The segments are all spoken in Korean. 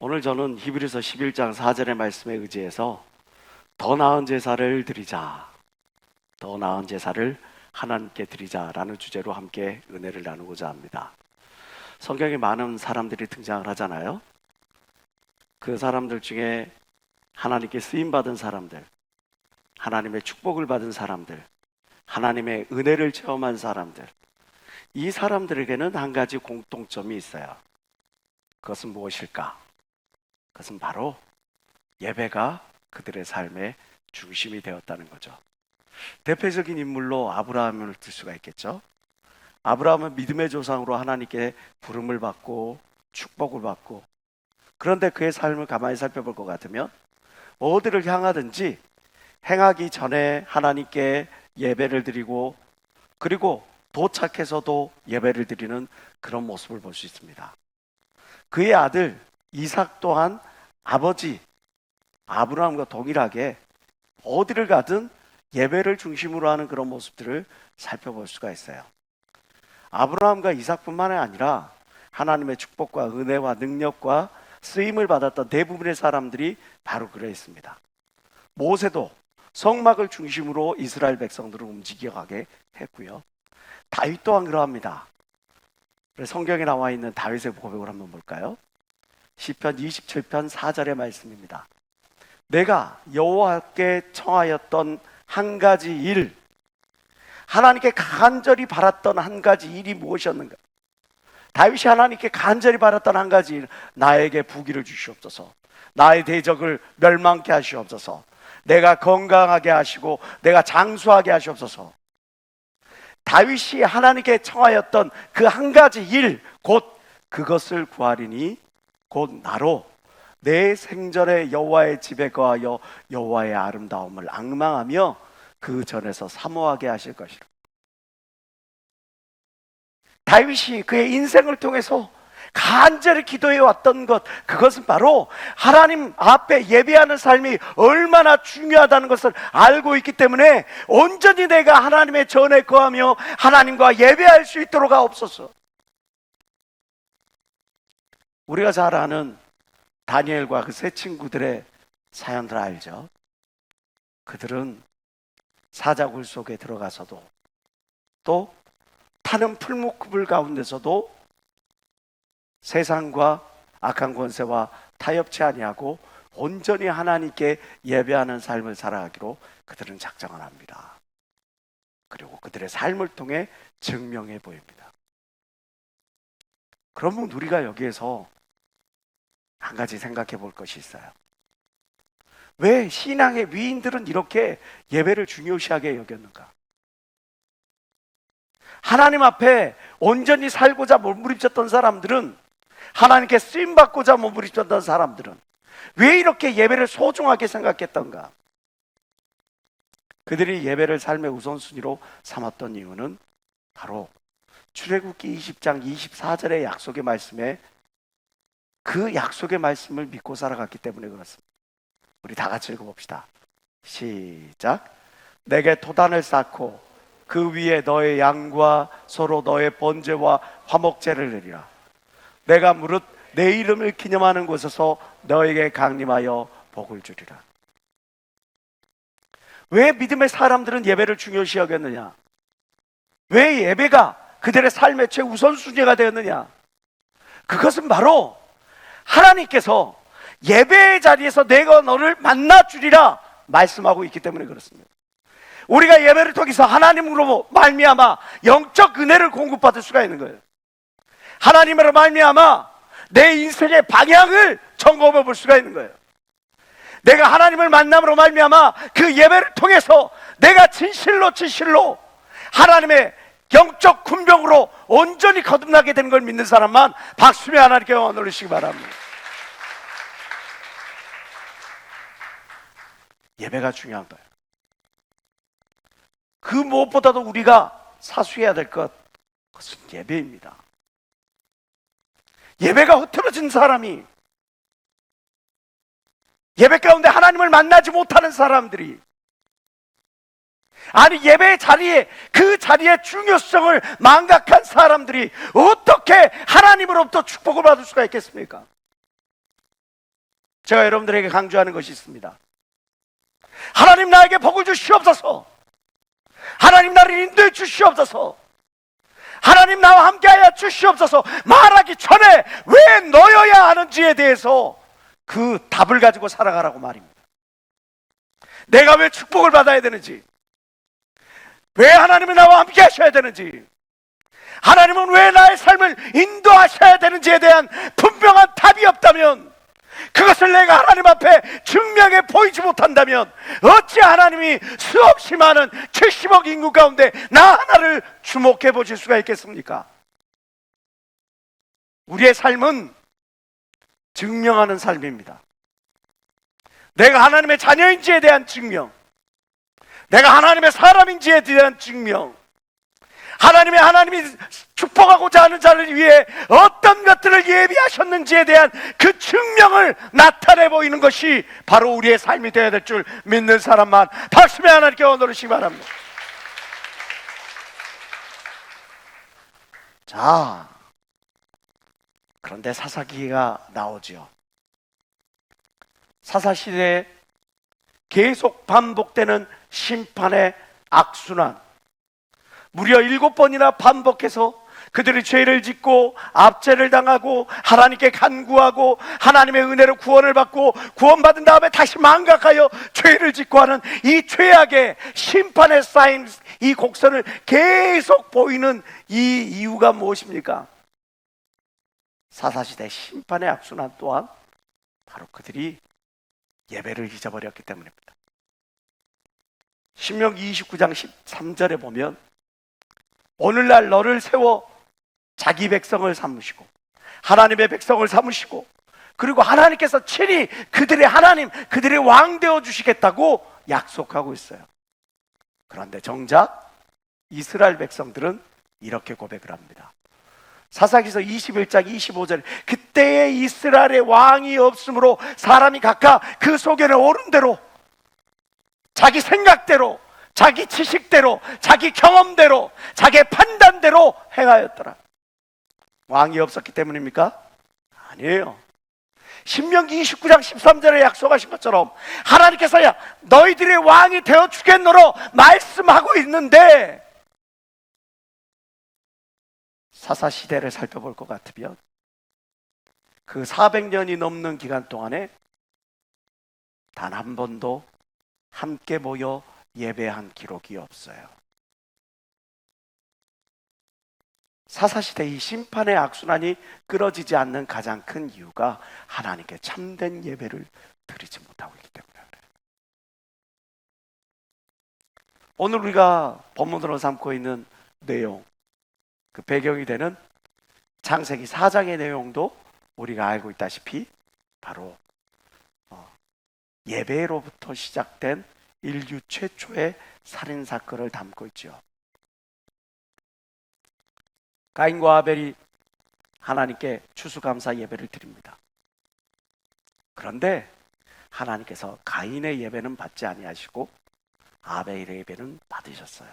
오늘 저는 히브리서 11장 4절의 말씀에 의지해서 더 나은 제사를 드리자, 더 나은 제사를 하나님께 드리자라는 주제로 함께 은혜를 나누고자 합니다. 성경에 많은 사람들이 등장을 하잖아요. 그 사람들 중에 하나님께 쓰임받은 사람들, 하나님의 축복을 받은 사람들, 하나님의 은혜를 체험한 사람들, 이 사람들에게는 한 가지 공통점이 있어요. 그것은 무엇일까? 그것은 바로 예배가 그들의 삶의 중심이 되었다는 거죠. 대표적인 인물로 아브라함을 들 수가 있겠죠. 아브라함은 믿음의 조상으로 하나님께 부름을 받고 축복을 받고, 그런데 그의 삶을 가만히 살펴볼 것 같으면 어디를 향하든지 행하기 전에 하나님께 예배를 드리고, 그리고 도착해서도 예배를 드리는 그런 모습을 볼 수 있습니다. 그의 아들 이삭 또한 아버지 아브라함과 동일하게 어디를 가든 예배를 중심으로 하는 그런 모습들을 살펴볼 수가 있어요. 아브라함과 이삭뿐만 아니라 하나님의 축복과 은혜와 능력과 쓰임을 받았던 대부분의 사람들이 바로 그랬습니다. 모세도 성막을 중심으로 이스라엘 백성들을 움직여가게 했고요. 다윗 또한 그러합니다. 성경에 나와 있는 다윗의 고백을 한번 볼까요? 시편 27편 4절의 말씀입니다. 내가 여호와께 청하였던 한 가지 일, 하나님께 간절히 바랐던 한 가지 일이 무엇이었는가? 다윗이 하나님께 간절히 바랐던 한 가지 일, 나에게 부귀를 주시옵소서, 나의 대적을 멸망케 하시옵소서, 내가 건강하게 하시고 내가 장수하게 하시옵소서. 다윗이 하나님께 청하였던 그 한 가지 일, 곧 그것을 구하리니 곧 나로 내 생전에 여호와의 집에 거하여 여호와의 아름다움을 앙망하며 그 전에서 사모하게 하실 것이라. 다윗이 그의 인생을 통해서 간절히 기도해 왔던 것, 그것은 바로 하나님 앞에 예배하는 삶이 얼마나 중요하다는 것을 알고 있기 때문에 온전히 내가 하나님의 전에 거하며 하나님과 예배할 수 있도록 하옵소서. 우리가 잘 아는 다니엘과 그 세 친구들의 사연들 알죠? 그들은 사자굴 속에 들어가서도, 또 타는 풀무불 가운데서도 세상과 악한 권세와 타협치 아니하고 온전히 하나님께 예배하는 삶을 살아가기로 그들은 작정을 합니다. 그리고 그들의 삶을 통해 증명해 보입니다. 그러면 우리가 여기에서 한 가지 생각해 볼 것이 있어요. 왜 신앙의 위인들은 이렇게 예배를 중요시하게 여겼는가? 하나님 앞에 온전히 살고자 몸부림쳤던 사람들은, 하나님께 쓰임받고자 몸부림쳤던 사람들은 왜 이렇게 예배를 소중하게 생각했던가? 그들이 예배를 삶의 우선순위로 삼았던 이유는 바로 출애굽기 20장 24절의 약속의 말씀에, 그 약속의 말씀을 믿고 살아갔기 때문에 그렇습니다. 우리 다 같이 읽어봅시다. 시작. 내게 토단을 쌓고 그 위에 너의 양과 서로 너의 번제와 화목제를 내리라. 내가 무릇 내 이름을 기념하는 곳에서 너에게 강림하여 복을 주리라. 왜 믿음의 사람들은 예배를 중요시 여겼느냐? 왜 예배가 그들의 삶의 최우선순위가 되었느냐? 그것은 바로 하나님께서 예배의 자리에서 내가 너를 만나 주리라 말씀하고 있기 때문에 그렇습니다. 우리가 예배를 통해서 하나님으로 말미암아 영적 은혜를 공급받을 수가 있는 거예요. 하나님으로 말미암아 내 인생의 방향을 점검해 볼 수가 있는 거예요. 내가 하나님을 만남으로 말미암아 그 예배를 통해서 내가 진실로 하나님의 영적 군병으로 온전히 거듭나게 되는 걸 믿는 사람만 박수며 하나님께 영광 올리시기 바랍니다. 예배가 중요한 거예요. 그 무엇보다도 우리가 사수해야 될 것, 그것은 예배입니다. 예배가 흐트러진 사람이, 예배 가운데 하나님을 만나지 못하는 사람들이, 아니 예배의 자리에, 그 자리의 중요성을 망각한 사람들이 어떻게 하나님으로부터 축복을 받을 수가 있겠습니까? 제가 여러분들에게 강조하는 것이 있습니다. 하나님 나에게 복을 주시옵소서. 하나님 나를 인도해 주시옵소서. 하나님 나와 함께하여 주시옵소서 말하기 전에 왜 너여야 하는지에 대해서 그 답을 가지고 살아가라고 말입니다. 내가 왜 축복을 받아야 되는지, 왜 하나님이 나와 함께 하셔야 되는지, 하나님은 왜 나의 삶을 인도하셔야 되는지에 대한 분명한 답이 없다면, 그것을 내가 하나님 앞에 증명해 보이지 못한다면 어찌 하나님이 수없이 많은 70억 인구 가운데 나 하나를 주목해 보실 수가 있겠습니까? 우리의 삶은 증명하는 삶입니다. 내가 하나님의 자녀인지에 대한 증명, 내가 하나님의 사람인지에 대한 증명, 하나님이 축복하고자 하는 자를 위해 어떤 것들을 예비하셨는지에 대한 그 증명을 나타내 보이는 것이 바로 우리의 삶이 되어야 될 줄 믿는 사람만 박수며 하나님께 원하시기 바랍니다. 자, 그런데 사사기가 나오지요. 사사시대에 계속 반복되는 심판의 악순환, 무려 7번이나 반복해서 그들이 죄를 짓고 압제를 당하고 하나님께 간구하고 하나님의 은혜로 구원을 받고 구원받은 다음에 다시 망각하여 죄를 짓고 하는 이 죄악의 심판에 쌓인 이 곡선을 계속 보이는 이 이유가 무엇입니까? 사사시대 심판의 악순환 또한 바로 그들이 예배를 잊어버렸기 때문입니다. 신명기 29장 13절에 보면 오늘날 너를 세워 자기 백성을 삼으시고 하나님의 백성을 삼으시고 그리고 하나님께서 친히 그들의 하나님, 그들의 왕 되어 주시겠다고 약속하고 있어요. 그런데 정작 이스라엘 백성들은 이렇게 고백을 합니다. 사사기서 21장 25절, 그때의 이스라엘의 왕이 없으므로 사람이 각각 그 속에는 옳은 대로 자기 생각대로, 자기 지식대로, 자기 경험대로, 자기 판단대로 행하였더라. 왕이 없었기 때문입니까? 아니에요. 신명기 29장 13절에 약속하신 것처럼 하나님께서 너희들의 왕이 되어 주겠노로 말씀하고 있는데, 사사시대를 살펴볼 것 같으면 그 400년이 넘는 기간 동안에 단 한 번도 함께 모여 예배한 기록이 없어요. 사사시대 이 심판의 악순환이 끊어지지 않는 가장 큰 이유가 하나님께 참된 예배를 드리지 못하고 있기 때문에 그래요. 오늘 우리가 본문으로 삼고 있는 내용, 그 배경이 되는 창세기 4장의 내용도 우리가 알고 있다시피 바로 예배로부터 시작된 인류 최초의 살인사건을 담고 있죠. 가인과 아벨이 하나님께 추수감사 예배를 드립니다. 그런데 하나님께서 가인의 예배는 받지 아니하시고 아벨의 예배는 받으셨어요.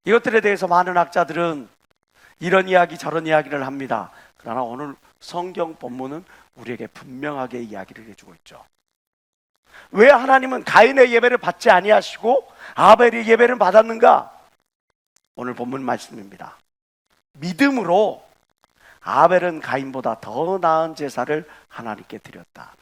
이것들에 대해서 많은 학자들은 이런 이야기 저런 이야기를 합니다. 그러나 오늘 성경 본문은 우리에게 분명하게 이야기를 해주고 있죠. 왜 하나님은 가인의 예배를 받지 아니하시고 아벨의 예배를 받았는가? 오늘 본문 말씀입니다. 믿음으로 아벨은 가인보다 더 나은 제사를 하나님께 드렸다.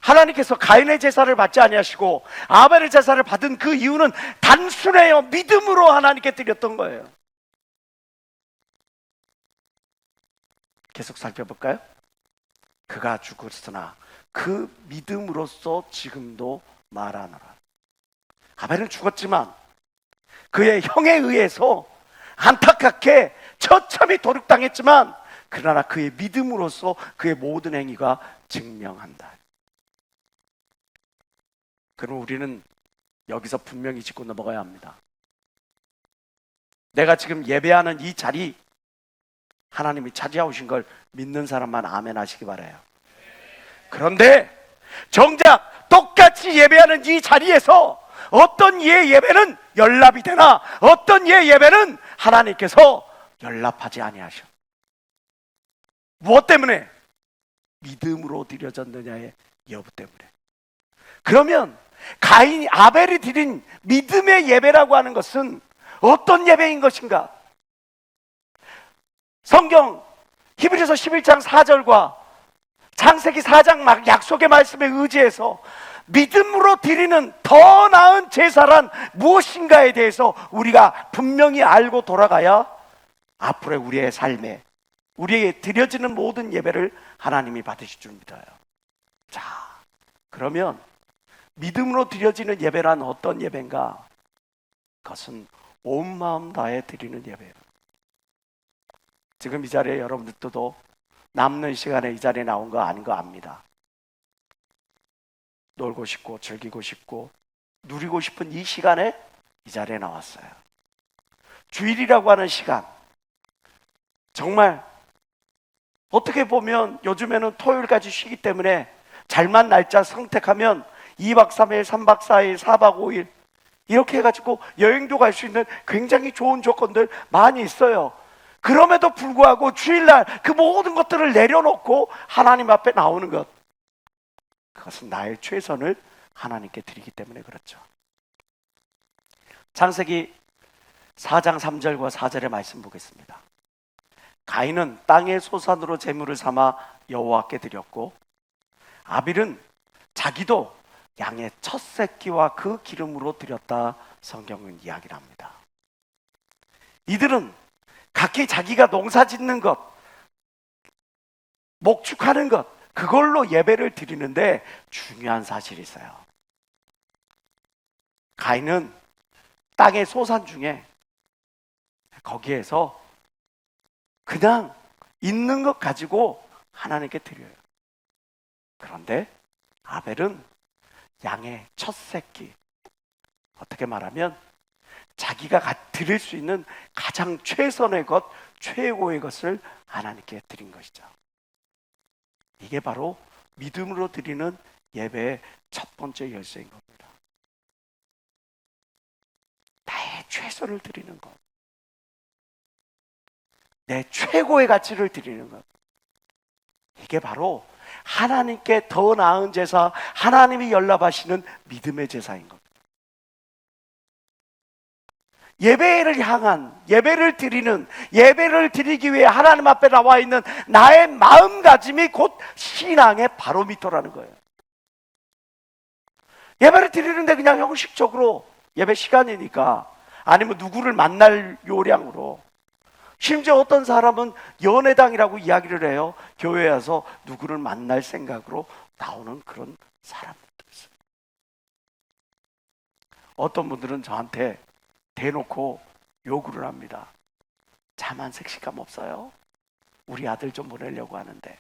하나님께서 가인의 제사를 받지 아니하시고 아벨의 제사를 받은 그 이유는 단순해요. 믿음으로 하나님께 드렸던 거예요. 계속 살펴볼까요? 그가 죽었으나 그 믿음으로써 지금도 말하노라. 아벨은 죽었지만 그의 형에 의해서 안타깝게 처참히 도륙당했지만 그러나 그의 믿음으로써 그의 모든 행위가 증명한다. 그럼 우리는 여기서 분명히 짚고 넘어가야 합니다. 내가 지금 예배하는 이 자리, 하나님이 차지하신 걸 믿는 사람만 아멘 하시기 바라요. 그런데 정작 똑같이 예배하는 이 자리에서 어떤 이의 예배는 연락이 되나 어떤 이의 예배는 하나님께서 연락하지 아니하셔. 무엇 때문에? 믿음으로 드려졌느냐의 여부 때문에. 그러면 아벨이 드린 믿음의 예배라고 하는 것은 어떤 예배인 것인가? 성경 히브리서 11장 4절과 창세기 4장 약속의 말씀에 의지해서 믿음으로 드리는 더 나은 제사란 무엇인가에 대해서 우리가 분명히 알고 돌아가야 앞으로의 우리의 삶에, 우리에게 드려지는 모든 예배를 하나님이 받으실 줄 믿어요. 자, 그러면 믿음으로 드려지는 예배란 어떤 예배인가? 그것은 온 마음 다해 드리는 예배예요. 지금 이 자리에 여러분들도 남는 시간에 이 자리에 나온 거 아닌 거 압니다. 놀고 싶고 즐기고 싶고 누리고 싶은 이 시간에 이 자리에 나왔어요. 주일이라고 하는 시간, 정말 어떻게 보면 요즘에는 토요일까지 쉬기 때문에 잘만 날짜 선택하면 2박 3일, 3박 4일, 4박 5일 이렇게 해가지고 여행도 갈 수 있는 굉장히 좋은 조건들 많이 있어요. 그럼에도 불구하고 주일날 그 모든 것들을 내려놓고 하나님 앞에 나오는 것, 그것은 나의 최선을 하나님께 드리기 때문에 그렇죠. 창세기 4장 3절과 4절의 말씀 보겠습니다. 가인은 땅의 소산으로 제물을 삼아 여호와께 드렸고 아벨은 자기도 양의 첫 새끼와 그 기름으로 드렸다. 성경은 이야기를 합니다. 이들은 각기 자기가 농사 짓는 것, 목축하는 것, 그걸로 예배를 드리는데 중요한 사실이 있어요. 가인은 땅의 소산 중에 거기에서 그냥 있는 것 가지고 하나님께 드려요. 그런데 아벨은 양의 첫 새끼, 어떻게 말하면 자기가 드릴 수 있는 가장 최선의 것, 최고의 것을 하나님께 드린 것이죠. 이게 바로 믿음으로 드리는 예배의 첫 번째 열쇠인 겁니다. 나의 최선을 드리는 것, 내 최고의 가치를 드리는 것, 이게 바로 하나님께 더 나은 제사, 하나님이 연락하시는 믿음의 제사인 겁니다. 예배를 향한, 예배를 드리는, 예배를 드리기 위해 하나님 앞에 나와 있는 나의 마음가짐이 곧 신앙의 바로미터라는 거예요. 예배를 드리는데 그냥 형식적으로 예배 시간이니까, 아니면 누구를 만날 요량으로, 심지어 어떤 사람은 연회당이라고 이야기를 해요. 교회에 와서 누구를 만날 생각으로 나오는 그런 사람들도 있어요. 어떤 분들은 저한테 대놓고 요구를 합니다. 자만색 식감 없어요? 우리 아들 좀 보내려고 하는데.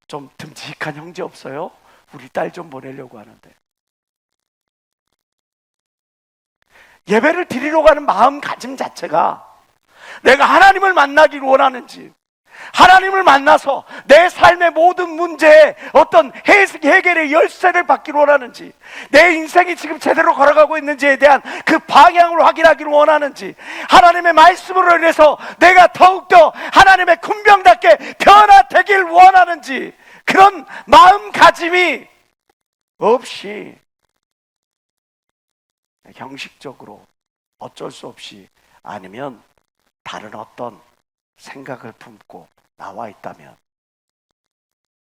좀 듬직한 형제 없어요? 우리 딸 좀 보내려고 하는데. 예배를 드리러 가는 마음가짐 자체가 내가 하나님을 만나기를 원하는지, 하나님을 만나서 내 삶의 모든 문제에 어떤 해결의 열쇠를 받기를 원하는지, 내 인생이 지금 제대로 걸어가고 있는지에 대한 그 방향을 확인하기를 원하는지, 하나님의 말씀으로 인해서 내가 더욱더 하나님의 군병답게 변화되길 원하는지, 그런 마음가짐이 없이 형식적으로 어쩔 수 없이, 아니면 다른 어떤 생각을 품고 나와 있다면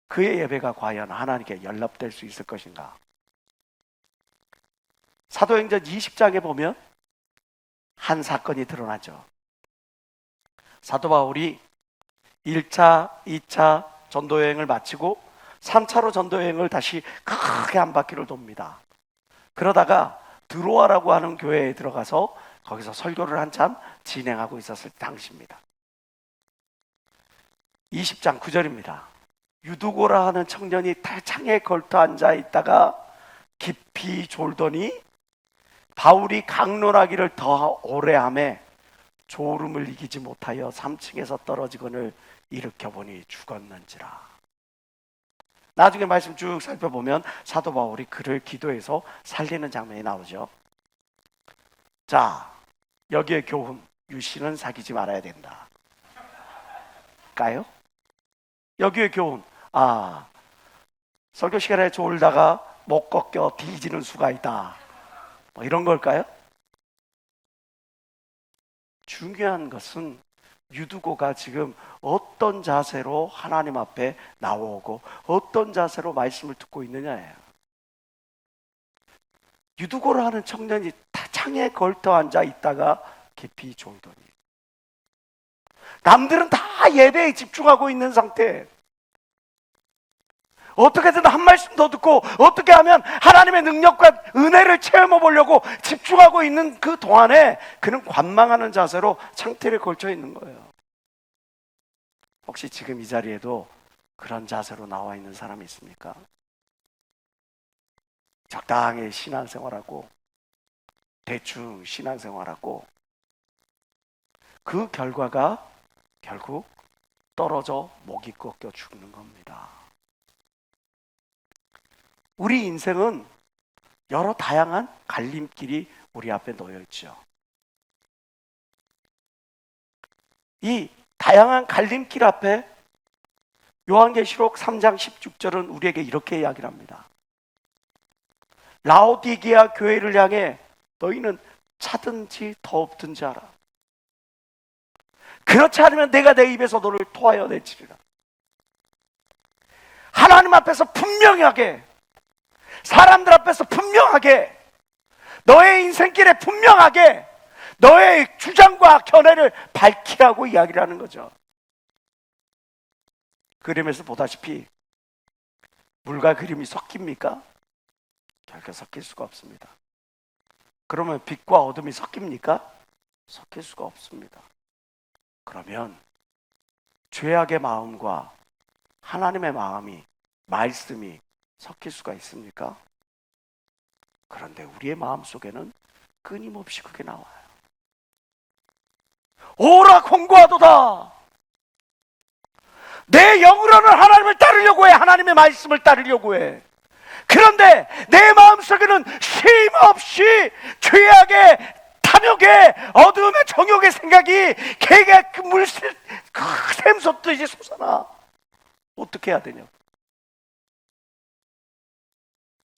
그의 예배가 과연 하나님께 연락될 수 있을 것인가? 사도행전 20장에 보면 한 사건이 드러나죠. 사도 바울이 1차, 2차 전도여행을 마치고 3차로 전도여행을 다시 크게 한 바퀴를 돕니다. 그러다가 드로아라고 하는 교회에 들어가서 거기서 설교를 한참 진행하고 있었을 당시입니다. 20장 9절입니다. 유두고라 하는 청년이 창에 걸터 앉아 있다가 깊이 졸더니 바울이 강론하기를 더 오래 하매 졸음을 이기지 못하여 3층에서 떨어지거늘 일으켜보니 죽었는지라. 나중에 말씀 쭉 살펴보면 사도 바울이 그를 기도해서 살리는 장면이 나오죠. 자, 여기에 교훈, 유씨는 사귀지 말아야 된다. 교훈일까요? 여기에 교훈, 설교 시간에 졸다가 못 꺾여 뒤지는 수가 있다, 뭐 이런 걸까요? 중요한 것은 유두고가 지금 어떤 자세로 하나님 앞에 나오고 어떤 자세로 말씀을 듣고 있느냐예요. 유두고라는 청년이 창에 걸터 앉아 있다가 깊이 졸더니, 남들은 다 예배에 집중하고 있는 상태, 어떻게든 한 말씀 더 듣고 어떻게 하면 하나님의 능력과 은혜를 체험해 보려고 집중하고 있는 그 동안에 그는 관망하는 자세로 창틀에 걸쳐 있는 거예요. 혹시 지금 이 자리에도 그런 자세로 나와 있는 사람이 있습니까? 적당히 신앙생활하고 대충 신앙생활하고 그 결과가 결국 떨어져 목이 꺾여 죽는 겁니다. 우리 인생은 여러 다양한 갈림길이 우리 앞에 놓여 있죠. 이 다양한 갈림길 앞에 요한계시록 3장 16절은 우리에게 이렇게 이야기를 합니다. 라오디게아 교회를 향해 너희는 차든지 더없든지 하라. 그렇지 않으면 내가 내 입에서 너를 토하여 내치리라. 하나님 앞에서 분명하게, 사람들 앞에서 분명하게, 너의 인생길에 분명하게 너의 주장과 견해를 밝히라고 이야기를 하는 거죠. 그림에서 보다시피 물과 그림이 섞입니까? 결코 섞일 수가 없습니다. 그러면 빛과 어둠이 섞입니까? 섞일 수가 없습니다. 그러면 죄악의 마음과 하나님의 마음이, 말씀이 섞일 수가 있습니까? 그런데 우리의 마음 속에는 끊임없이 그게 나와요. 오라 공고하도다. 내 영으로는 하나님을 따르려고 해. 하나님의 말씀을 따르려고 해. 그런데 내 마음속에는 쉼없이 죄악의, 탐욕의, 어두움의, 정욕의 생각이 개가 그 물새 그 샘솟듯이 솟아나. 어떻게 해야 되냐?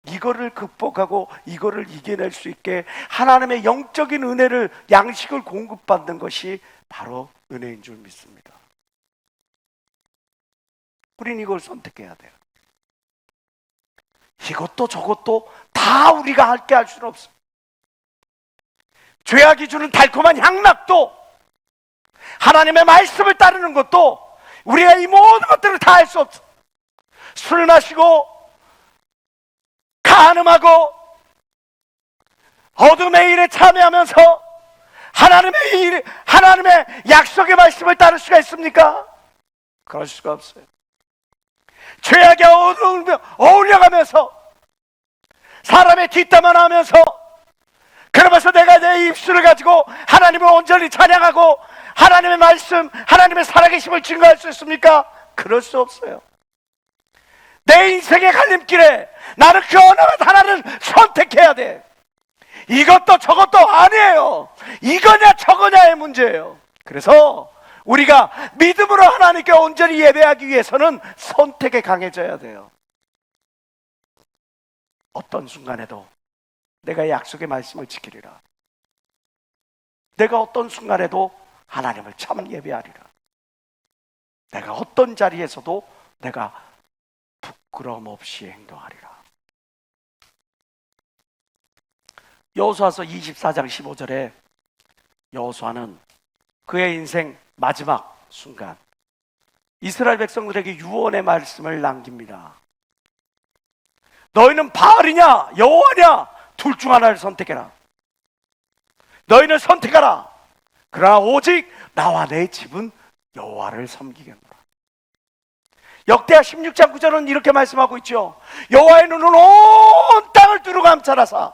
이거를 극복하고 이거를 이겨낼 수 있게 하나님의 영적인 은혜를, 양식을 공급받는 것이 바로 은혜인 줄 믿습니다. 우린 이걸 선택해야 돼요. 이것도 저것도 다 우리가 함께 할 수는 없습니다. 죄악이 주는 달콤한 향락도, 하나님의 말씀을 따르는 것도 우리가 이 모든 것들을 다 할 수 없어. 술 마시고 간음하고 어둠의 일에 참여하면서 하나님의 약속의 말씀을 따를 수가 있습니까? 그럴 수가 없어요. 죄악에 어울려가면서 사람의 뒷담화 하면서, 그러면서 내가 내 입술을 가지고 하나님을 온전히 찬양하고 하나님의 말씀, 하나님의 살아계심을 증거할 수 있습니까? 그럴 수 없어요. 내 인생의 갈림길에 나는 그 어느 하나를 선택해야 돼. 이것도 저것도 아니에요. 이거냐 저거냐의 문제예요. 그래서 우리가 믿음으로 하나님께 온전히 예배하기 위해서는 선택에 강해져야 돼요. 어떤 순간에도 내가 약속의 말씀을 지키리라. 내가 어떤 순간에도 하나님을 참 예배하리라. 내가 어떤 자리에서도 내가 부끄러움 없이 행동하리라. 여호수아서 24장 15절에 여호수아는 그의 인생 마지막 순간 이스라엘 백성들에게 유언의 말씀을 남깁니다. 너희는 바알이냐 여호와냐 둘 중 하나를 선택해라. 너희는 선택하라. 그러나 오직 나와 내 집은 여호와를 섬기겠노라. 역대하 16장 9절은 이렇게 말씀하고 있죠. 여호와의 눈은 온 땅을 두루 감찰하사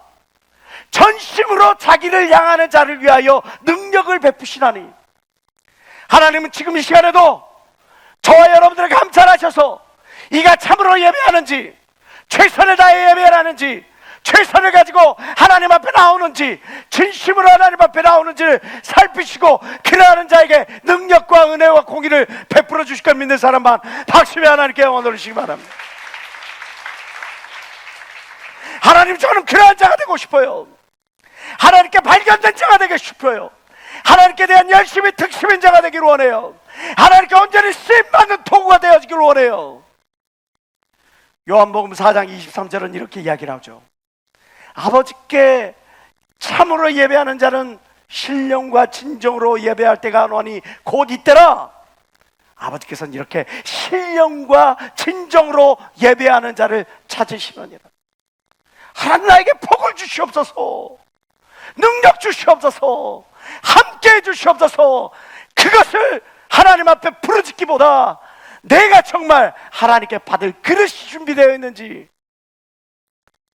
전심으로 자기를 향하는 자를 위하여 능력을 베푸시나니. 하나님은 지금 이 시간에도 저와 여러분들을 감찰하셔서 이가 참으로 예배하는지, 최선을 다해 예배하는지, 최선을 가지고 하나님 앞에 나오는지, 진심으로 하나님 앞에 나오는지를 살피시고 그러하는 자에게 능력과 은혜와 공의를 베풀어 주실 걸 믿는 사람만 박수며 하나님께 영광 돌리시기 바랍니다. 하나님, 저는 그러한 자가 되고 싶어요. 하나님께 발견된 자가 되고 싶어요. 하나님께 대한 열심히 특심인 자가 되기를 원해요. 하나님께 온전히 쓰임받는 도구가 되어지기를 원해요. 요한복음 4장 23절은 이렇게 이야기를 하죠. 아버지께 참으로 예배하는 자는 신령과 진정으로 예배할 때가 오니 곧 이때라. 아버지께서는 이렇게 신령과 진정으로 예배하는 자를 찾으시느니라. 하나님, 나에게 복을 주시옵소서, 능력 주시옵소서, 함께해 주시옵소서. 그것을 하나님 앞에 부르짖기보다 내가 정말 하나님께 받을 그릇이 준비되어 있는지,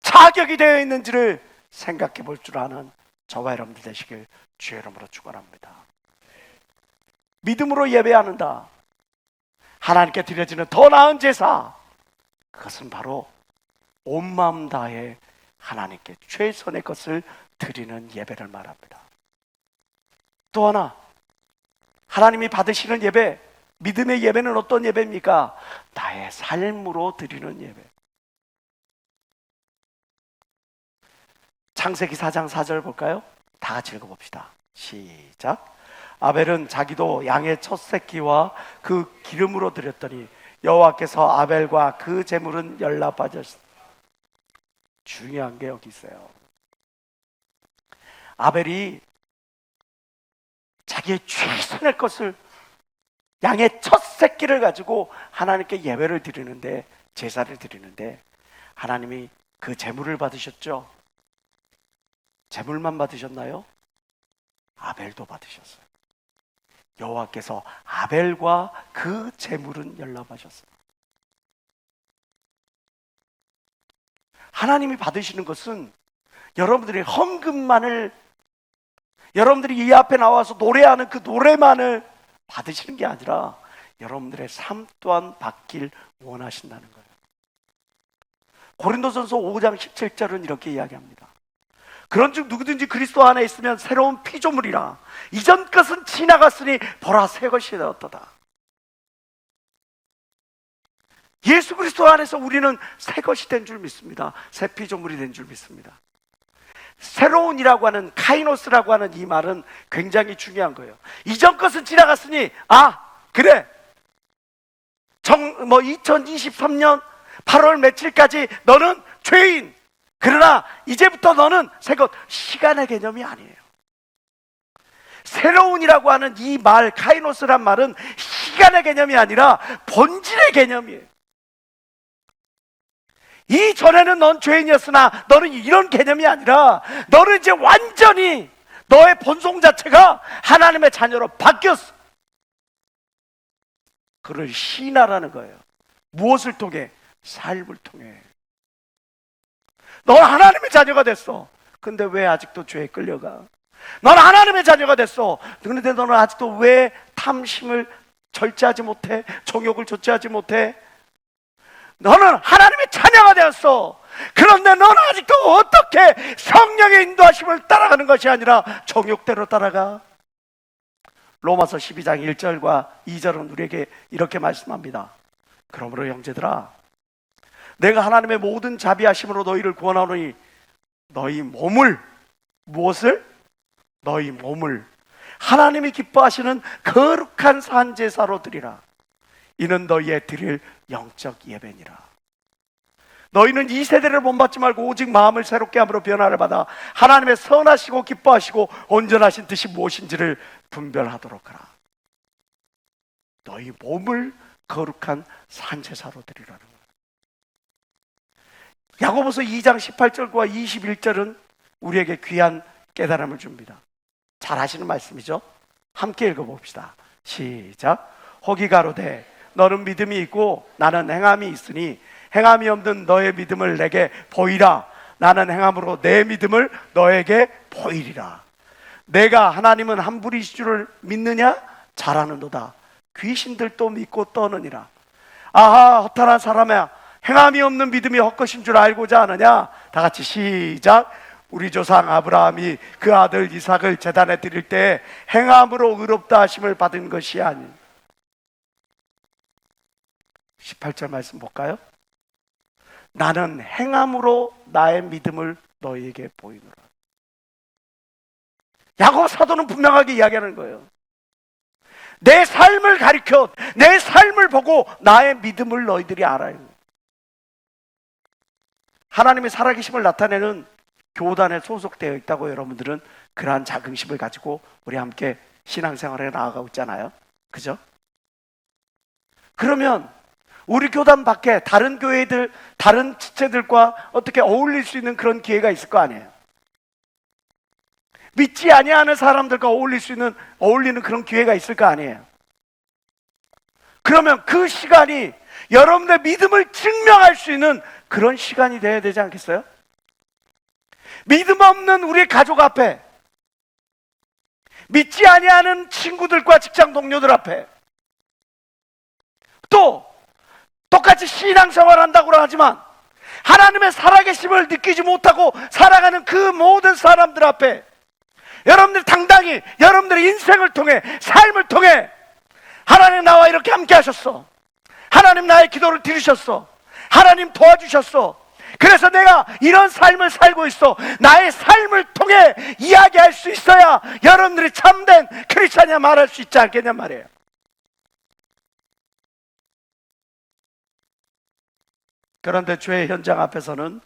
자격이 되어 있는지를 생각해 볼 줄 아는 저와 여러분들 되시길 주의 이름으로 축원합니다. 믿음으로 예배하는다. 하나님께 드려지는 더 나은 제사, 그것은 바로 온 마음 다해 하나님께 최선의 것을 드리는 예배를 말합니다. 또 하나, 하나님이 받으시는 예배, 믿음의 예배는 어떤 예배입니까? 나의 삶으로 드리는 예배. 창세기 4장 4절 볼까요? 다 같이 읽어봅시다. 시작. 아벨은 자기도 양의 첫 새끼와 그 기름으로 드렸더니 여호와께서 아벨과 그 제물은 열납하셨습니다. 중요한 게 여기 있어요. 아벨이 자기의 최선의 것을, 양의 첫 새끼를 가지고 하나님께 예배를 드리는데, 제사를 드리는데, 하나님이 그 제물을 받으셨죠? 제물만 받으셨나요? 아벨도 받으셨어요. 여호와께서 아벨과 그 제물은 열납하셨어요. 하나님이 받으시는 것은 여러분들의 헌금만을, 여러분들이 이 앞에 나와서 노래하는 그 노래만을 받으시는 게 아니라 여러분들의 삶 또한 받길 원하신다는 거예요. 고린도전서 5장 17절은 이렇게 이야기합니다. 그런즉 누구든지 그리스도 안에 있으면 새로운 피조물이라. 이전 것은 지나갔으니 보라, 새 것이 되었도다. 예수 그리스도 안에서 우리는 새 것이 된 줄 믿습니다. 새 피조물이 된 줄 믿습니다. 새로운이라고 하는, 카이노스라고 하는 이 말은 굉장히 중요한 거예요. 이전 것은 지나갔으니, 그래, 2023년 8월 며칠까지 너는 죄인, 그러나 이제부터 너는 새 것. 시간의 개념이 아니에요. 새로운이라고 하는 이 말, 카이노스란 말은 시간의 개념이 아니라 본질의 개념이에요. 이전에는 넌 죄인이었으나 너는 이런 개념이 아니라 너는 이제 완전히 너의 본성 자체가 하나님의 자녀로 바뀌었어. 그를 시인하라는 거예요. 무엇을 통해? 삶을 통해. 넌 하나님의 자녀가 됐어. 근데 왜 아직도 죄에 끌려가? 넌 하나님의 자녀가 됐어. 그런데 너는 아직도 왜 탐심을 절제하지 못해? 정욕을 조치하지 못해? 너는 하나님의 자녀가 되었어. 그런데 너는 아직도 어떻게 성령의 인도하심을 따라가는 것이 아니라 정욕대로 따라가? 로마서 12장 1절과 2절은 우리에게 이렇게 말씀합니다. 그러므로 형제들아, 내가 하나님의 모든 자비하심으로 너희를 구원하노니 너희 몸을, 무엇을? 너희 몸을 하나님이 기뻐하시는 거룩한 산제사로 드리라. 이는 너희의 드릴 영적 예배니라. 너희는 이 세대를 본받지 말고 오직 마음을 새롭게 함으로 변화를 받아 하나님의 선하시고 기뻐하시고 온전하신 뜻이 무엇인지를 분별하도록 하라. 너희 몸을 거룩한 산제사로 드리라는 거예요. 야고보서 2장 18절과 21절은 우리에게 귀한 깨달음을 줍니다. 잘 아시는 말씀이죠? 함께 읽어봅시다. 시작. 혹이 가로되 너는 믿음이 있고 나는 행함이 있으니 행함이 없는 너의 믿음을 내게 보이라. 나는 행함으로 내 믿음을 너에게 보이리라. 내가 하나님은 한 분이신 줄을 믿느냐? 잘하는도다. 귀신들도 믿고 떠느니라. 아하, 허탄한 사람아, 행함이 없는 믿음이 헛것인 줄 알고자 하느냐? 다 같이 시작. 우리 조상 아브라함이 그 아들 이삭을 제단에 드릴 때 행함으로 의롭다 하심을 받은 것이 아닌. 18절 말씀 볼까요? 나는 행함으로 나의 믿음을 너희에게 보이노라. 야고보 사도는 분명하게 이야기하는 거예요. 내 삶을 가리켜 내 삶을 보고 나의 믿음을 너희들이 알아요. 하나님의 살아계심을 나타내는 교단에 소속되어 있다고 여러분들은 그러한 자긍심을 가지고 우리 함께 신앙생활에 나아가고 있잖아요. 그죠? 그러면 우리 교단 밖에 다른 교회들, 다른 지체들과 어떻게 어울릴 수 있는 그런 기회가 있을 거 아니에요. 믿지 아니하는 사람들과 어울리는 그런 기회가 있을 거 아니에요. 그러면 그 시간이 여러분의 믿음을 증명할 수 있는 그런 시간이 되어야 되지 않겠어요? 믿음 없는 우리 가족 앞에, 믿지 아니하는 친구들과 직장 동료들 앞에, 또 똑같이 신앙생활 한다고 하지만 하나님의 살아계심을 느끼지 못하고 살아가는 그 모든 사람들 앞에 여러분들 당당히 여러분들의 인생을 통해, 삶을 통해 하나님 나와 이렇게 함께 하셨어, 하나님 나의 기도를 들으셨어, 하나님 도와주셨어, 그래서 내가 이런 삶을 살고 있어, 나의 삶을 통해 이야기할 수 있어야 여러분들이 참된 크리스찬이야 말할 수 있지 않겠냐 말이에요. 그런데 죄의 현장 앞에서는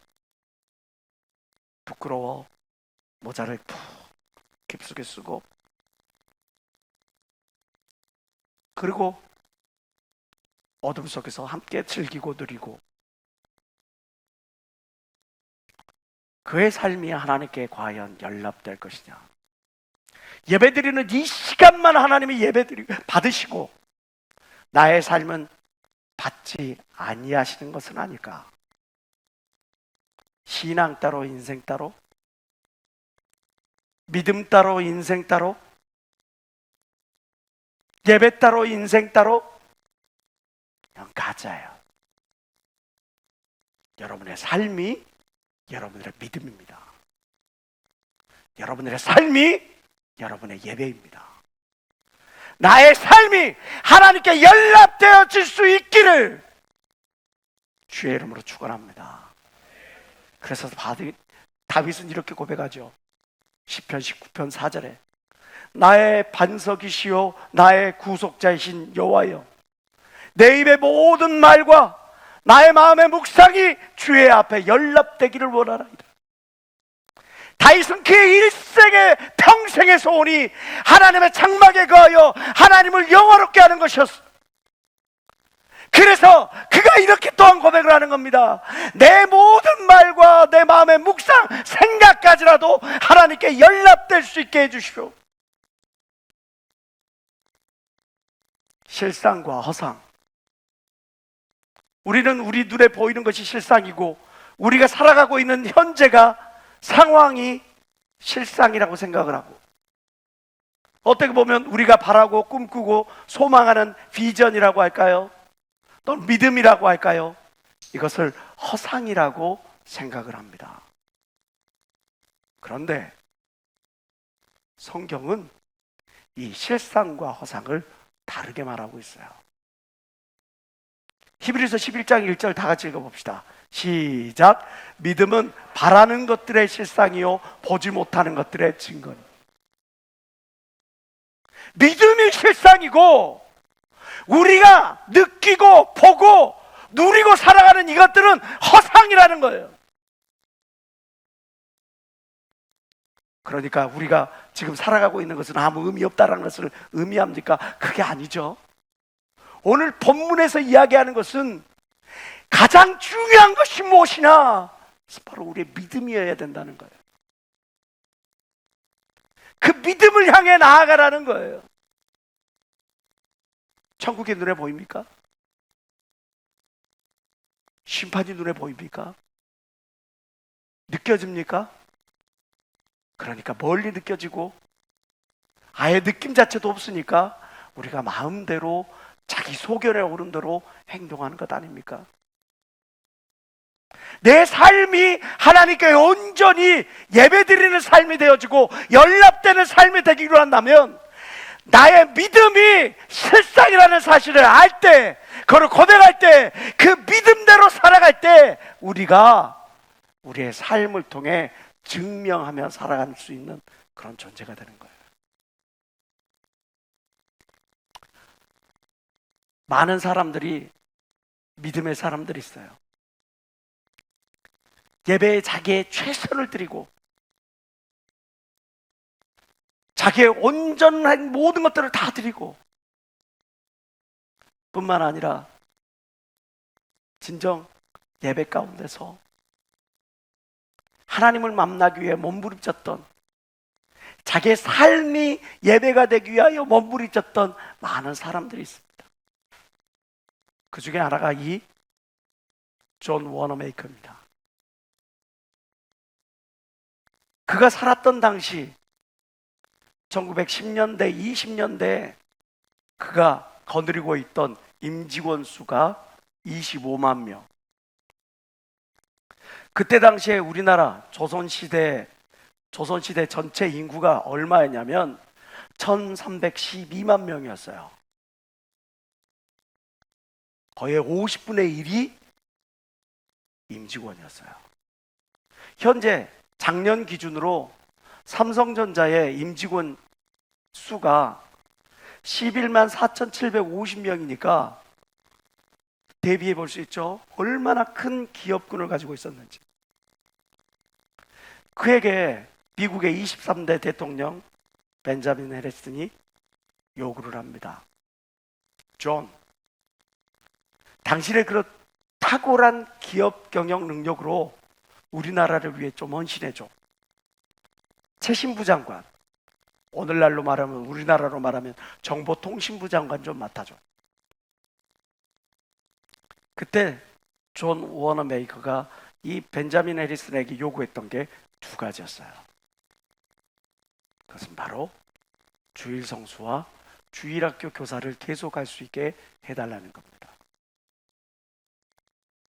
부끄러워 모자를 푹 깊숙이 쓰고, 그리고 어둠 속에서 함께 즐기고 누리고, 그의 삶이 하나님께 과연 연락될 것이냐. 예배드리는 이 시간만 하나님이 예배드리고 받으시고 나의 삶은 받지 아니하시는 것은 아닐까. 신앙 따로 인생 따로, 믿음 따로 인생 따로, 예배 따로 인생 따로, 그냥 가짜예요. 여러분의 삶이 여러분들의 믿음입니다. 여러분들의 삶이 여러분의 예배입니다. 나의 삶이 하나님께 연락되어질 수 있기를 주의 이름으로 축원합니다. 그래서 다윗은 이렇게 고백하죠. 시편 19편 4절에 나의 반석이시요 나의 구속자이신 여호와여, 내 입의 모든 말과 나의 마음의 묵상이 주의 앞에 연락되기를 원하나이다. 다윗은 그의 일생의 평생의 소원이 하나님의 장막에 거하여 하나님을 영화롭게 하는 것이었어. 그래서 그가 이렇게 또한 고백을 하는 겁니다. 내 모든 말과 내 마음의 묵상, 생각까지라도 하나님께 연락될 수 있게 해주시오. 실상과 허상, 우리는 우리 눈에 보이는 것이 실상이고 우리가 살아가고 있는 현재가, 상황이 실상이라고 생각을 하고, 어떻게 보면 우리가 바라고 꿈꾸고 소망하는 비전이라고 할까요? 또 믿음이라고 할까요? 이것을 허상이라고 생각을 합니다. 그런데 성경은 이 실상과 허상을 다르게 말하고 있어요. 히브리서 11장 1절 다 같이 읽어봅시다. 시작. 믿음은 바라는 것들의 실상이요 보지 못하는 것들의 증거니. 믿음이 실상이고 우리가 느끼고 보고 누리고 살아가는 이것들은 허상이라는 거예요. 그러니까 우리가 지금 살아가고 있는 것은 아무 의미 없다는 것을 의미합니까? 그게 아니죠. 오늘 본문에서 이야기하는 것은 가장 중요한 것이 무엇이냐? 바로 우리의 믿음이어야 된다는 거예요. 그 믿음을 향해 나아가라는 거예요. 천국이 눈에 보입니까? 심판이 눈에 보입니까? 느껴집니까? 그러니까 멀리 느껴지고 아예 느낌 자체도 없으니까 우리가 마음대로 자기 소견에 오른 대로 행동하는 것 아닙니까? 내 삶이 하나님께 온전히 예배드리는 삶이 되어지고 연락되는 삶이 되기로 한다면, 나의 믿음이 실상이라는 사실을 알 때, 그걸 고백할 때, 그 믿음대로 살아갈 때 우리가 우리의 삶을 통해 증명하며 살아갈 수 있는 그런 존재가 되는 거예요. 많은 사람들이, 믿음의 사람들이 있어요. 예배에 자기의 최선을 드리고 자기의 온전한 모든 것들을 다 드리고, 뿐만 아니라 진정 예배 가운데서 하나님을 만나기 위해 몸부림쳤던, 자기의 삶이 예배가 되기 위하여 몸부림쳤던 많은 사람들이 있습니다. 그 중에 하나가 이 존 워너메이커입니다. 그가 살았던 당시 1910년대, 20년대에 그가 거느리고 있던 임직원 수가 25만 명. 그때 당시에 우리나라 조선시대 전체 인구가 얼마였냐면 1312만 명이었어요. 거의 50분의 1이 임직원이었어요. 현재 작년 기준으로 삼성전자의 임직원 수가 11만 4,750명이니까 대비해 볼 수 있죠. 얼마나 큰 기업군을 가지고 있었는지. 그에게 미국의 23대 대통령 벤자민 해리슨이 요구를 합니다. 존, 당신의 그런 탁월한 기업 경영 능력으로 우리나라를 위해 좀 헌신해줘. 최신부 장관, 오늘날로 말하면, 우리나라로 말하면 정보통신부 장관 좀 맡아줘. 그때 존 워너메이커가 이 벤자민 해리슨에게 요구했던 게 두 가지였어요. 그것은 바로 주일 성수와 주일학교 교사를 계속할 수 있게 해달라는 겁니다.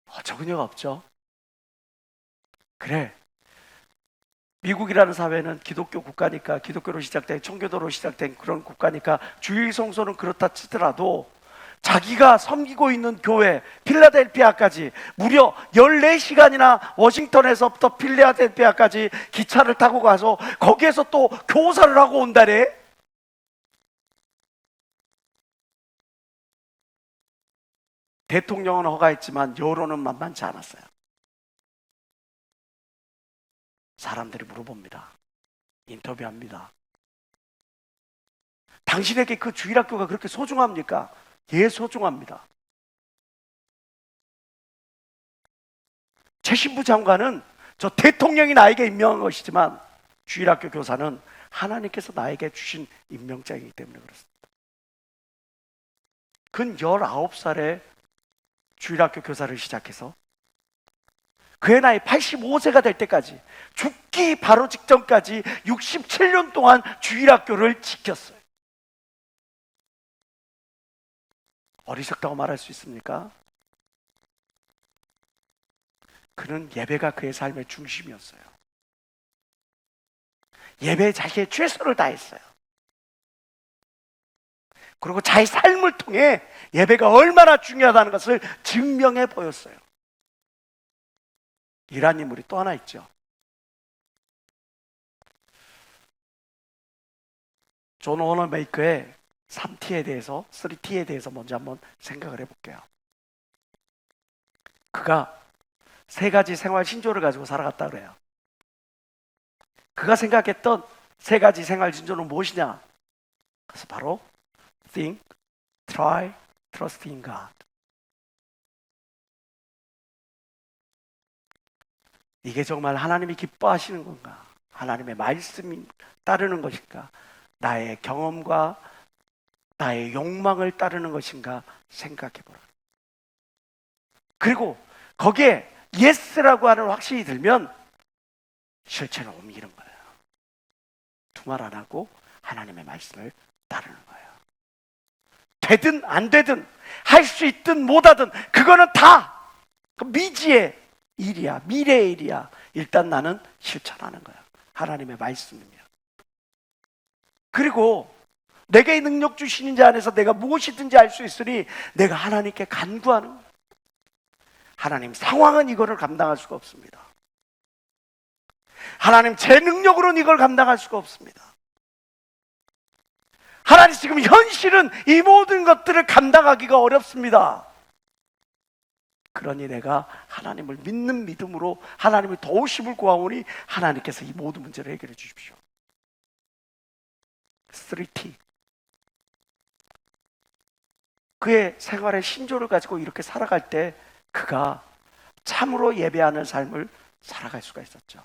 어처구니가 없죠? 그래, 미국이라는 사회는 기독교 국가니까, 기독교로 시작된, 청교도로 시작된 그런 국가니까 주일 성소는 그렇다 치더라도 자기가 섬기고 있는 교회 필라델피아까지 무려 14시간이나 워싱턴에서부터 필라델피아까지 기차를 타고 가서 거기에서 또 교사를 하고 온다래. 대통령은 허가했지만 여론은 만만치 않았어요. 사람들이 물어봅니다. 인터뷰합니다. 당신에게 그 주일학교가 그렇게 소중합니까? 예, 소중합니다. 최신부 장관은 저 대통령이 나에게 임명한 것이지만 주일학교 교사는 하나님께서 나에게 주신 임명장이기 때문에 그렇습니다. 그는 19살에 주일학교 교사를 시작해서 그의 나이 85세가 될 때까지, 죽기 바로 직전까지 67년 동안 주일학교를 지켰어요. 어리석다고 말할 수 있습니까? 그는 예배가 그의 삶의 중심이었어요. 예배에 자기의 최선을 다했어요. 그리고 자기 삶을 통해 예배가 얼마나 중요하다는 것을 증명해 보였어요. 이러한 인물이 또 하나 있죠. 존 워너메이커의 3T에 대해서, 3T에 대해서 먼저 한번 생각을 해볼게요. 그가 3가지 생활 신조를 가지고 살아갔다 그래요. 그가 생각했던 3가지 생활 신조는 무엇이냐? 그래서 바로 think, try, trust in God. 이게 정말 하나님이 기뻐하시는 건가? 하나님의 말씀이 따르는 것인가? 나의 경험과 나의 욕망을 따르는 것인가 생각해보라. 그리고 거기에 예스라고 하는 확신이 들면 실천을 옮기는 거예요. 두말 안 하고 하나님의 말씀을 따르는 거예요. 되든 안 되든, 할 수 있든 못하든, 그거는 다 그 미지의 일이야, 미래의 일이야. 일단 나는 실천하는 거야. 하나님의 말씀이면. 그리고 내게 능력 주시는 자 안에서 내가 무엇이든지 할 수 있으니 내가 하나님께 간구하는 거야. 하나님, 상황은 이거를 감당할 수가 없습니다. 하나님, 제 능력으로는 이걸 감당할 수가 없습니다. 하나님, 지금 현실은 이 모든 것들을 감당하기가 어렵습니다. 그러니 내가 하나님을 믿는 믿음으로 하나님의 도우심을 구하오니 하나님께서 이 모든 문제를 해결해 주십시오. 3T. 그의 생활의 신조를 가지고 이렇게 살아갈 때 그가 참으로 예배하는 삶을 살아갈 수가 있었죠.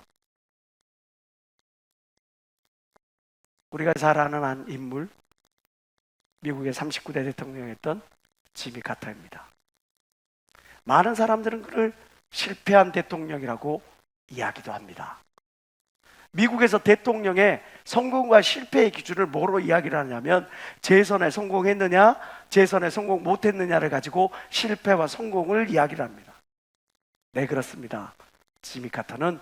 우리가 잘 아는 한 인물, 미국의 39대 대통령이었던 지미 카터입니다. 많은 사람들은 그를 실패한 대통령이라고 이야기도 합니다. 미국에서 대통령의 성공과 실패의 기준을 뭐로 이야기를 하냐면 재선에 성공했느냐, 재선에 성공 못했느냐를 가지고 실패와 성공을 이야기를 합니다. 네, 그렇습니다. 지미 카터는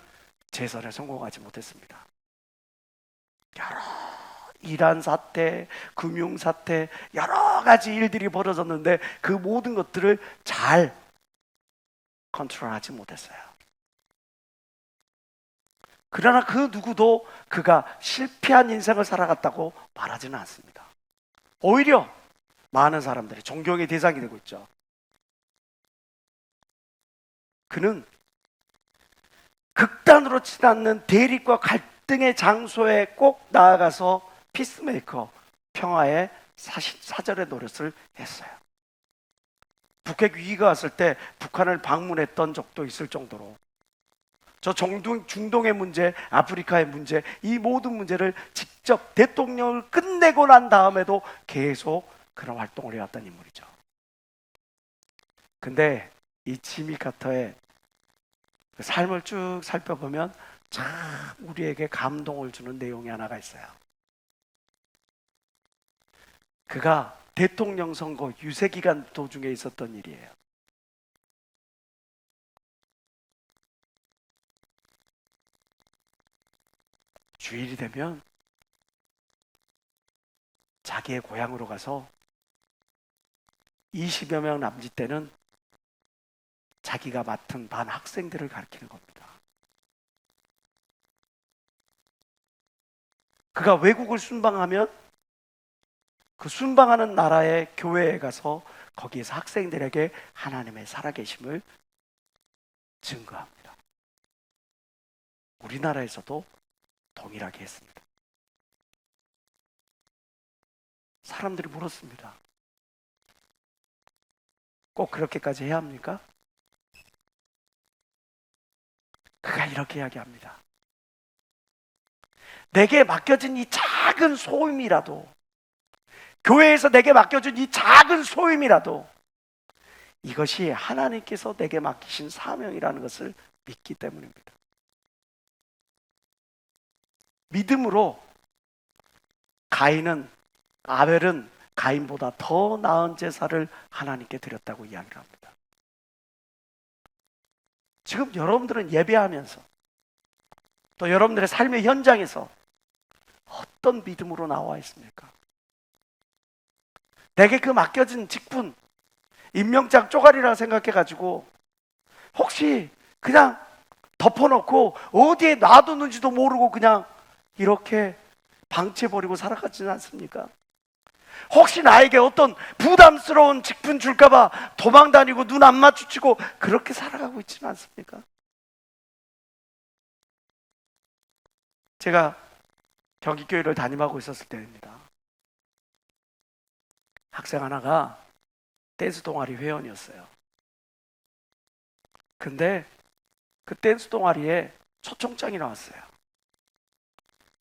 재선에 성공하지 못했습니다. 여러 이란 사태, 금융 사태, 여러 가지 일들이 벌어졌는데 그 모든 것들을 잘 컨트롤하지 못했어요. 그러나 그 누구도 그가 실패한 인생을 살아갔다고 말하지는 않습니다. 오히려 많은 사람들이 존경의 대상이 되고 있죠. 그는 극단으로 치닫는 대립과 갈등의 장소에 꼭 나아가서 피스메이커, 평화의 사절의 노릇을 했어요. 북핵 위기가 왔을 때 북한을 방문했던 적도 있을 정도로 저 중동의 문제, 아프리카의 문제, 이 모든 문제를 직접 대통령을 끝내고 난 다음에도 계속 그런 활동을 해왔던 인물이죠. 근데 이 지미 카터의 삶을 쭉 살펴보면 참 우리에게 감동을 주는 내용이 하나가 있어요. 그가 대통령 선거 유세 기간 도중에 있었던 일이에요. 주일이 되면 자기의 고향으로 가서 20여 명 남짓 때는 자기가 맡은 반 학생들을 가르치는 겁니다. 그가 외국을 순방하면 그 순방하는 나라의 교회에 가서 거기에서 학생들에게 하나님의 살아계심을 증거합니다. 우리나라에서도 동일하게 했습니다. 사람들이 물었습니다. 꼭 그렇게까지 해야 합니까? 그가 이렇게 이야기합니다. 내게 맡겨진 이 작은 소임이라도, 교회에서 내게 맡겨준 이 작은 소임이라도 이것이 하나님께서 내게 맡기신 사명이라는 것을 믿기 때문입니다. 믿음으로 아벨은 가인보다 더 나은 제사를 하나님께 드렸다고 이야기를 합니다. 지금 여러분들은 예배하면서 또 여러분들의 삶의 현장에서 어떤 믿음으로 나와 있습니까? 내게 그 맡겨진 직분, 임명장 쪼가리라 생각해가지고 혹시 그냥 덮어놓고 어디에 놔두는지도 모르고 그냥 이렇게 방치해버리고 살아가지는 않습니까? 혹시 나에게 어떤 부담스러운 직분 줄까봐 도망다니고 눈 안 마주치고 그렇게 살아가고 있지는 않습니까? 제가 경기교회를 담임하고 있었을 때입니다. 학생 하나가 댄스 동아리 회원이었어요. 근데 그 댄스 동아리에 초청장이 나왔어요.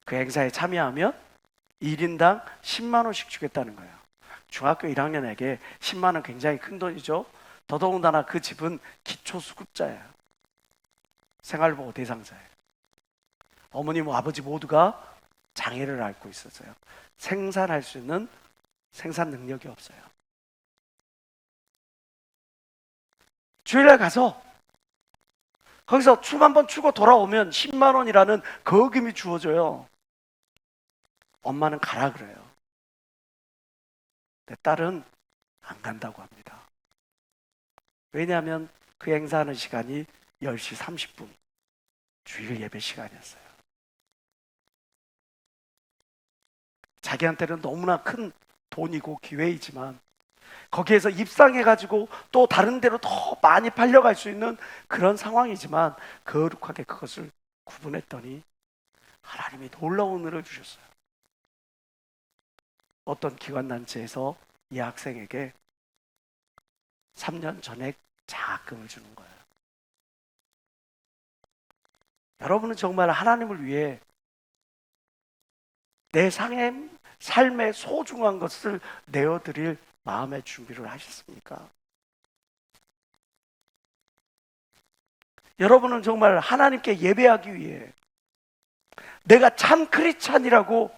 그 행사에 참여하면 1인당 10만 원씩 주겠다는 거예요. 중학교 1학년에게 10만 원 굉장히 큰 돈이죠. 더더군다나 그 집은 기초수급자예요. 생활보호 대상자예요. 어머님, 아버지 모두가 장애를 앓고 있었어요. 생산할 수 있는 생산 능력이 없어요. 주일날 가서 거기서 춤 한번 추고 돌아오면 10만 원이라는 거금이 주어져요. 엄마는 가라 그래요. 내 딸은 안 간다고 합니다. 왜냐하면 그 행사하는 시간이 10시 30분 주일 예배 시간이었어요. 자기한테는 너무나 큰 돈이고 기회이지만 거기에서 입상해가지고 또 다른 데로 더 많이 팔려갈 수 있는 그런 상황이지만 거룩하게 그것을 구분했더니 하나님이 놀라운 은혜를 주셨어요. 어떤 기관단체에서 이 학생에게 3년 전에 장학금을 주는 거예요. 여러분은 정말 하나님을 위해 내 삶의 소중한 것을 내어드릴 마음의 준비를 하셨습니까? 여러분은 정말 하나님께 예배하기 위해 내가 참 크리스찬이라고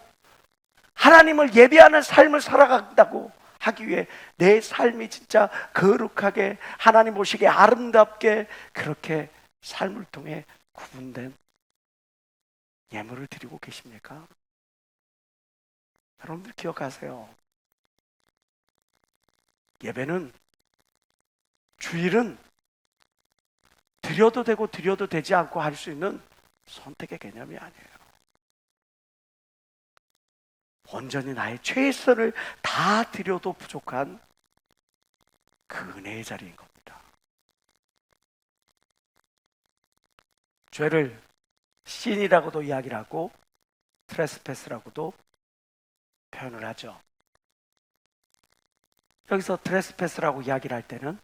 하나님을 예배하는 삶을 살아간다고 하기 위해 내 삶이 진짜 거룩하게 하나님 보시기에 아름답게 그렇게 삶을 통해 구분된 예물을 드리고 계십니까? 여러분들 기억하세요. 예배는, 주일은 드려도 되고 드려도 되지 않고 할 수 있는 선택의 개념이 아니에요. 온전히 나의 최선을 다 드려도 부족한 그 은혜의 자리인 겁니다. 죄를 신이라고도 이야기를 하고 트레스패스라고도 표현을 하죠. 여기서 트레스패스라고 이야기를 할 때는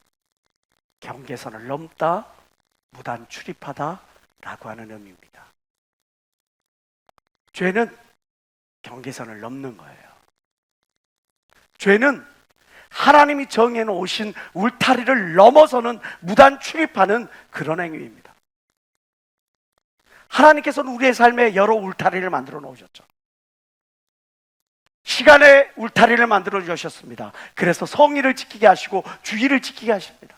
경계선을 넘다, 무단 출입하다 라고 하는 의미입니다. 죄는 경계선을 넘는 거예요. 죄는 하나님이 정해 놓으신 울타리를 넘어서는 무단 출입하는 그런 행위입니다. 하나님께서는 우리의 삶에 여러 울타리를 만들어 놓으셨죠. 시간의 울타리를 만들어 주셨습니다. 그래서 성의를 지키게 하시고 주의를 지키게 하십니다.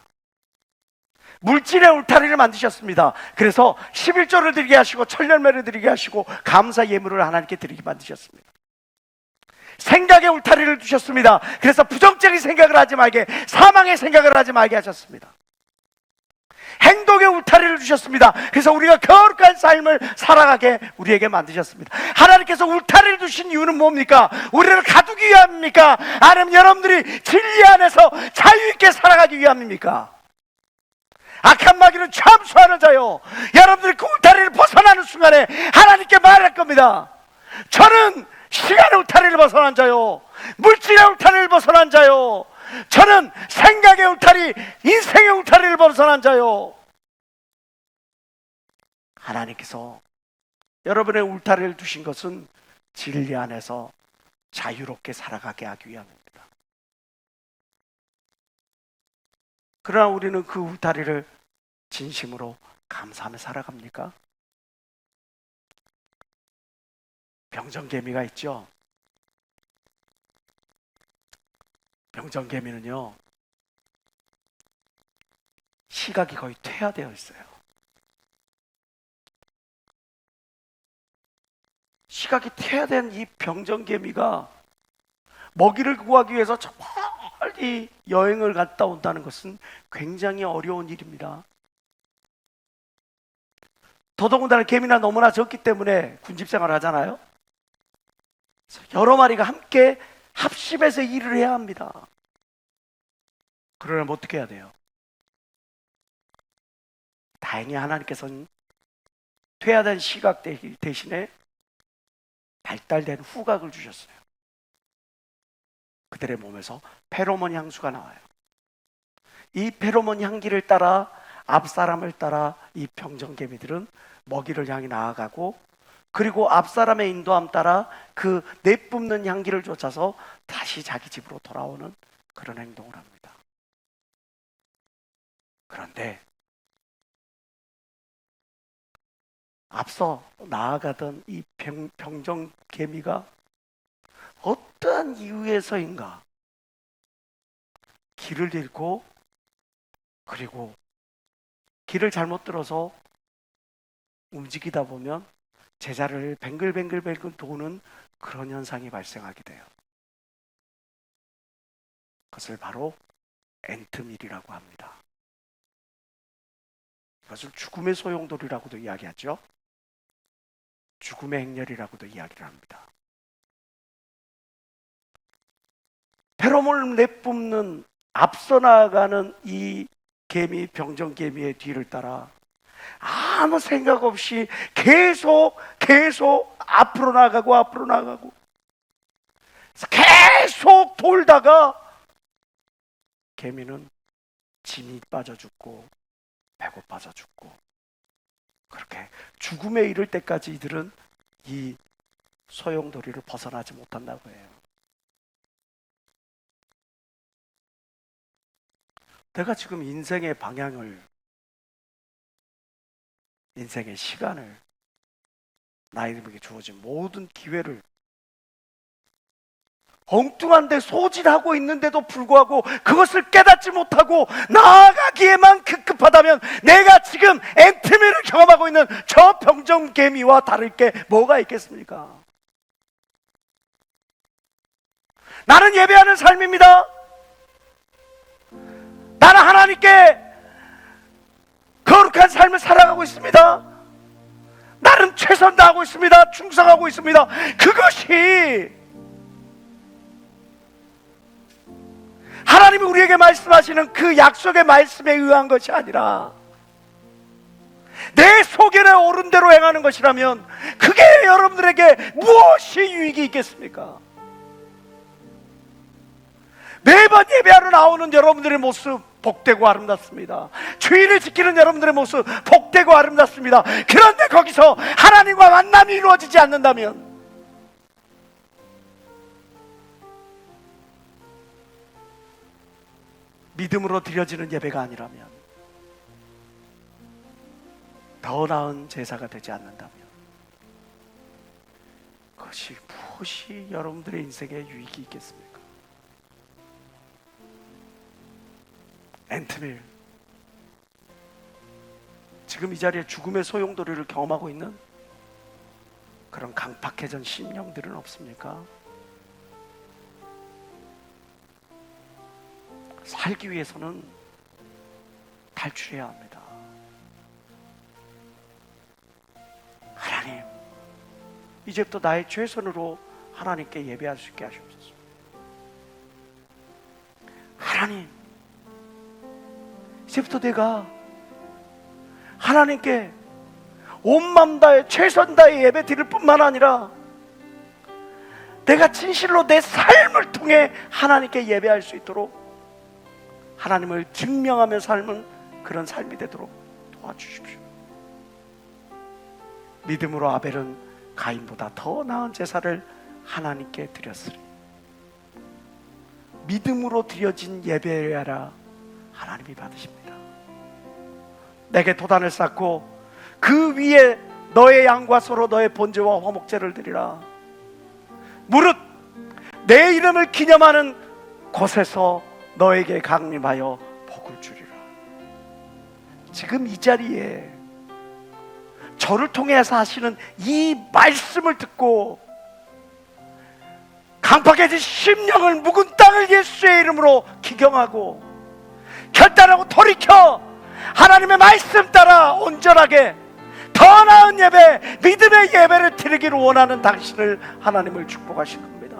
물질의 울타리를 만드셨습니다. 그래서 11조를 드리게 하시고 천열매를 드리게 하시고 감사 예물을 하나님께 드리게 만드셨습니다. 생각의 울타리를 두셨습니다. 그래서 부정적인 생각을 하지 말게, 사망의 생각을 하지 말게 하셨습니다. 행동의 울타리를 주셨습니다. 그래서 우리가 거룩한 삶을 살아가게 우리에게 만드셨습니다. 하나님께서 울타리를 두신 이유는 뭡니까? 우리를 가두기 위함입니까? 아니면 여러분들이 진리 안에서 자유있게 살아가기 위함입니까? 악한 마귀는 참수하는 자요, 여러분들이 그 울타리를 벗어나는 순간에 하나님께 말할 겁니다. 저는 시간의 울타리를 벗어난 자요, 물질의 울타리를 벗어난 자요, 저는 생각의 울타리, 인생의 울타리를 벗어난 자요. 하나님께서 여러분의 울타리를 두신 것은 진리 안에서 자유롭게 살아가게 하기 위함입니다. 그러나 우리는 그 울타리를 진심으로 감사하며 살아갑니까? 병정개미가 있죠. 병정개미는요, 시각이 거의 퇴화되어 있어요. 시각이 퇴화된 이 병정개미가 먹이를 구하기 위해서 저 멀리 여행을 갔다 온다는 것은 굉장히 어려운 일입니다. 더더군다나 개미나 너무나 적기 때문에 군집생활을 하잖아요. 여러 마리가 함께 합심해서 일을 해야 합니다. 그러려면 어떻게 해야 돼요? 다행히 하나님께서는 퇴화된 시각 대신에 발달된 후각을 주셨어요. 그들의 몸에서 페로몬 향수가 나와요. 이 페로몬 향기를 따라, 앞사람을 따라 이 병정개미들은 먹이를 향해 나아가고, 그리고 앞사람의 인도함 따라 그 내뿜는 향기를 쫓아서 다시 자기 집으로 돌아오는 그런 행동을 합니다. 그런데 앞서 나아가던 이 병정개미가 어떠한 이유에서인가 길을 잃고, 그리고 길을 잘못 들어서 움직이다 보면 제자를 뱅글뱅글뱅글 도는 그런 현상이 발생하게 돼요. 그것을 바로 엔트밀이라고 합니다. 이것을 죽음의 소용돌이라고도 이야기하죠. 죽음의 행렬이라고도 이야기를 합니다. 페로몬을 내뿜는 앞서 나아가는 이 개미, 병정개미의 뒤를 따라 아무 생각 없이 계속 앞으로 나가고 계속 돌다가 개미는 진이 빠져 죽고 배고파져 죽고, 그렇게 죽음에 이를 때까지 이들은 이 소용돌이를 벗어나지 못한다고 해요. 내가 지금 인생의 방향을, 인생의 시간을, 나에게 주어진 모든 기회를 엉뚱한데 소진하고 있는데도 불구하고 그것을 깨닫지 못하고 나아가기에만 급급하다면 내가 지금 엔트밀을 경험하고 있는 저 병정개미와 다를 게 뭐가 있겠습니까? 나는 예배하는 삶입니다. 나는 하나님께 거룩한 삶을 살아가고 있습니다. 나는 최선 다하고 있습니다. 충성하고 있습니다. 그것이 하나님이 우리에게 말씀하시는 그 약속의 말씀에 의한 것이 아니라 내 소견에 옳은 대로 행하는 것이라면 그게 여러분들에게 무엇이 유익이 있겠습니까? 매번 예배하러 나오는 여러분들의 모습 복되고 아름답습니다. 주의를 지키는 여러분들의 모습 복되고 아름답습니다. 그런데 거기서 하나님과 만남이 이루어지지 않는다면, 믿음으로 드려지는 예배가 아니라면, 더 나은 제사가 되지 않는다면 그것이 무엇이 여러분들의 인생에 유익이 있겠습니까? 엔트밀, 지금 이 자리에 죽음의 소용돌이를 경험하고 있는 그런 강팍해진 심령들은 없습니까? 살기 위해서는 탈출해야 합니다. 하나님, 이제부터 나의 최선으로 하나님께 예배할 수 있게 하시옵소서. 하나님, 이제부터 내가 하나님께 온 마음 다해 최선 다해 예배 드릴 뿐만 아니라 내가 진실로 내 삶을 통해 하나님께 예배할 수 있도록, 하나님을 증명하며 삶은 그런 삶이 되도록 도와주십시오. 믿음으로 아벨은 가인보다 더 나은 제사를 하나님께 드렸으리. 믿음으로 드려진 예배여라 하나님이 받으십니다. 내게 도단을 쌓고 그 위에 너의 양과 소로 너의 번제와 화목제를 드리라. 무릇 내 이름을 기념하는 곳에서 너에게 강림하여 복을 주리라. 지금 이 자리에 저를 통해서 하시는 이 말씀을 듣고 강팍해진 심령을 묵은 땅을 예수의 이름으로 기경하고 결단하고 돌이켜 하나님의 말씀 따라 온전하게 더 나은 예배, 믿음의 예배를 드리기를 원하는 당신을 하나님을 축복하신 겁니다.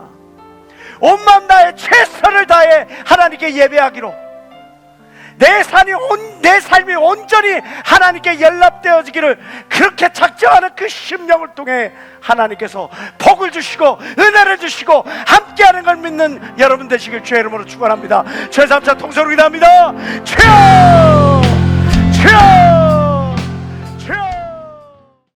온 마음 다해 최선을 다해 하나님께 예배하기로, 내 삶이 온전히 하나님께 연락되어지기를 그렇게 작정하는 그 심령을 통해 하나님께서 복을 주시고 은혜를 주시고 함께하는 걸 믿는 여러분 되시길 주의 이름으로 축원합니다. 제3차 통성으로 기도합니다. 주여, 주여.